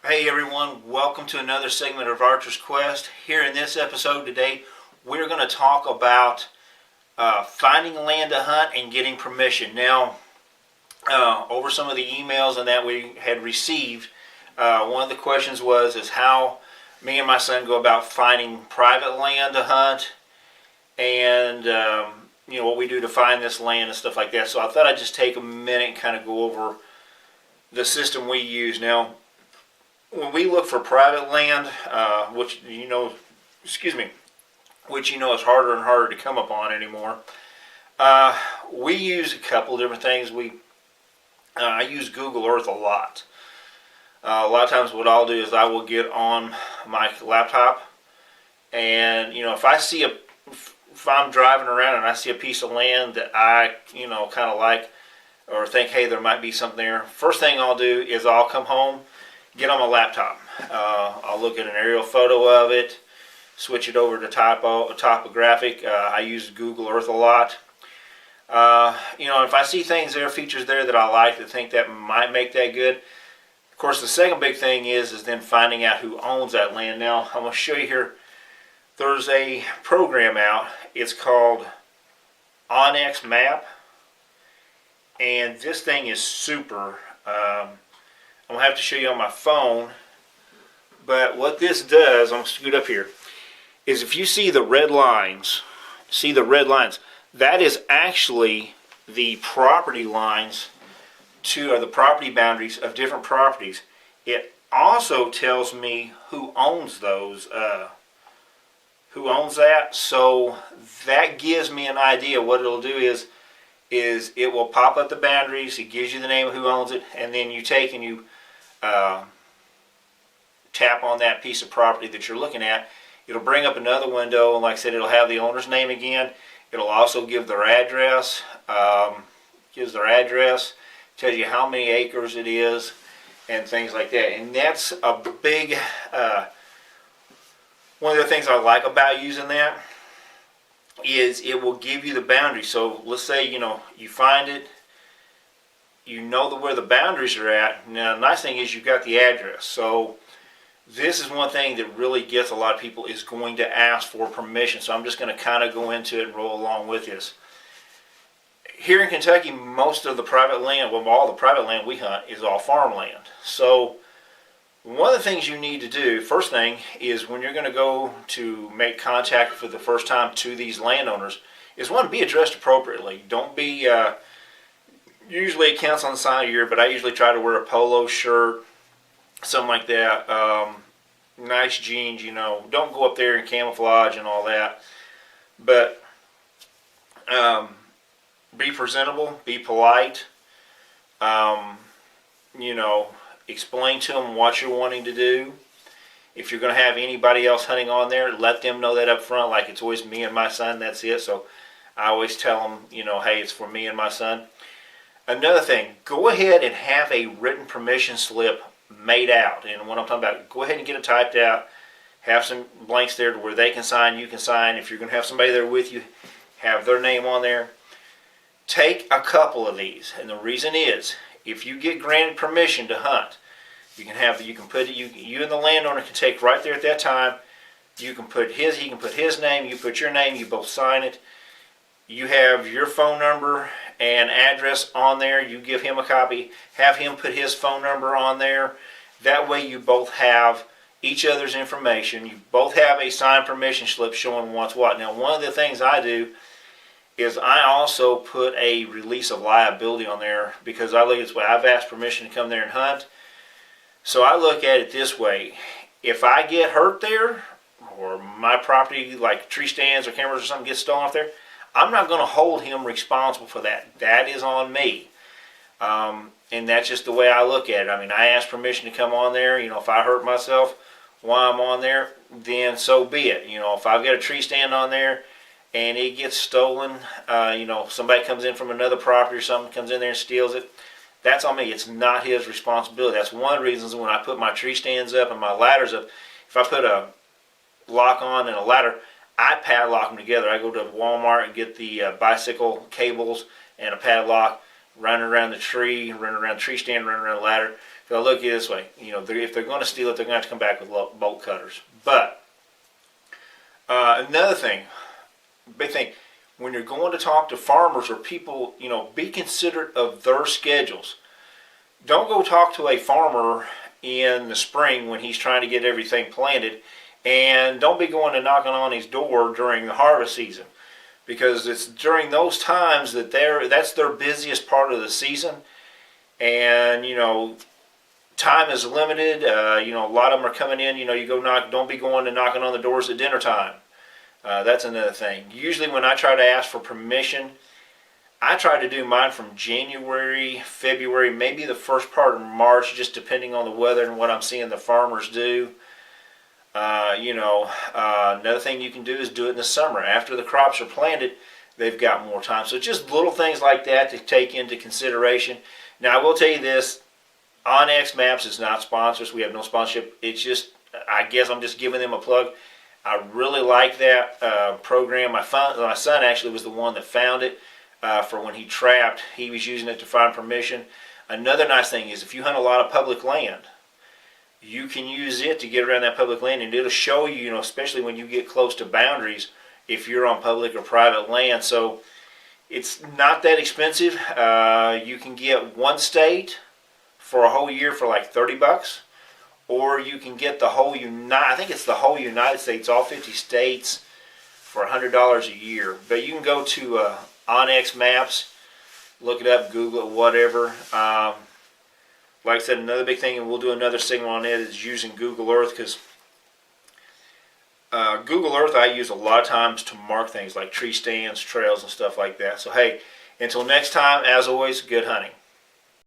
Hey everyone, welcome to another segment of Archer's Quest. Here in this episode today, we're going to talk about finding land to hunt and getting permission. Now, over some of the emails and that we had received, one of the questions is how me and my son go about finding private land to hunt, and what we do to find this land and stuff like that. So I thought I'd just take a minute and kind of go over the system we use. Now, when we look for private land, which is harder and harder to come upon anymore, we use a couple different things. I use Google Earth a lot. A lot of times, what I'll do is I will get on my laptop, and if I'm driving around and I see a piece of land that I kind of like, or think, hey, there might be something there. First thing I'll do is I'll come home, get on my laptop. I'll look at an aerial photo of it, switch it over to topographic. I use Google Earth a lot. If I see things there, features there that I like, that think that might make that good. Of course, the second big thing is then finding out who owns that land. Now, I'm going to show you here. There's a program out. It's called Onyx Map, and this thing is super. I'm going to have to show you on my phone, but what this does, I'm going to scoot up here, is if you see the red lines, that is actually the property lines or the property boundaries of different properties. It also tells me who owns those, who owns that, so that gives me an idea. What it'll do is it will pop up the boundaries, it gives you the name of who owns it, and then you take and you tap on that piece of property that you're looking at. It'll bring up another window, and like I said, it'll have the owner's name again. It'll also give their address, tells you how many acres it is, and things like that. And that's a big, one of the things I like about using that is it will give you the boundary. So let's say, you find it, where the boundaries are at. Now, the nice thing is you've got the address. So this is one thing that really gets a lot of people, is going to ask for permission. So I'm just going to kind of go into it and roll along with this. Here in Kentucky, most of the private land, all the private land we hunt is all farmland. So one of the things you need to do, first thing, is when you're going to go to make contact for the first time to these landowners, is one, be addressed appropriately. Don't be, usually it counts on the side of your ear, but I usually try to wear a polo shirt, something like that, nice jeans, don't go up there in camouflage and all that, but be presentable, be polite, explain to them what you're wanting to do. If you're going to have anybody else hunting on there, let them know that up front, like it's always me and my son, that's it. So I always tell them, hey, it's for me and my son. Another thing, go ahead and have a written permission slip made out. And what I'm talking about, go ahead and get it typed out. Have some blanks there to where they can sign, you can sign. If you're going to have somebody there with you, have their name on there. Take a couple of these, and the reason is, if you get granted permission to hunt, you can put it, you and the landowner can take right there at that time. You can put he can put his name, you put your name, you both sign it. You have your phone number and address on there. You give him a copy, have him put his phone number on there. That way you both have each other's information. You both have a signed permission slip showing what's what. Now, one of the things I do is I also put a release of liability on there, because I look at this way. I've asked permission to come there and hunt. So I look at it this way. If I get hurt there, or my property, like tree stands or cameras or something, gets stolen off there, I'm not going to hold him responsible for that. That is on me. And that's just the way I look at it. I mean, I asked permission to come on there. If I hurt myself while I'm on there, then so be it. If I've got a tree stand on there and it gets stolen, somebody comes in from another property or something, comes in there and steals it, that's on me. It's not his responsibility. That's one of the reasons when I put my tree stands up and my ladders up, if I put a lock on and a ladder, I padlock them together. I go to Walmart and get the bicycle cables and a padlock, run around the tree, run around the tree stand, run around the ladder. Because look at it this way, if they're going to steal it, they're going to have to come back with bolt cutters. But another thing, big thing, when you're going to talk to farmers or people, be considerate of their schedules. Don't go talk to a farmer in the spring when he's trying to get everything planted, and don't be going and knocking on his door during the harvest season, because it's during those times that's their busiest part of the season, and time is limited. A lot of them are coming in. You go knock. Don't be going and knocking on the doors at dinner time. That's another thing. Usually, when I try to ask for permission, I try to do mine from January, February, maybe the first part of March, just depending on the weather and what I'm seeing the farmers do. Another thing you can do is do it in the summer. After the crops are planted, they've got more time. So just little things like that to take into consideration. Now, I will tell you this. Onyx Maps is not sponsors. We have no sponsorship. It's just, I guess I'm just giving them a plug. I really like that program. My son actually was the one that found it for when he trapped. He was using it to find permission. Another nice thing is if you hunt a lot of public land, you can use it to get around that public land, and it'll show you, especially when you get close to boundaries, if you're on public or private land. So it's not that expensive. You can get one state for a whole year for like $30, or you can get the whole I think it's the whole United States, all 50 states, for $100 a year. But you can go to Onyx Maps, look it up, Google it, whatever. Like I said, another big thing, and we'll do another segment on it, is using Google Earth, because Google Earth I use a lot of times to mark things like tree stands, trails, and stuff like that. So hey, until next time, as always, good hunting.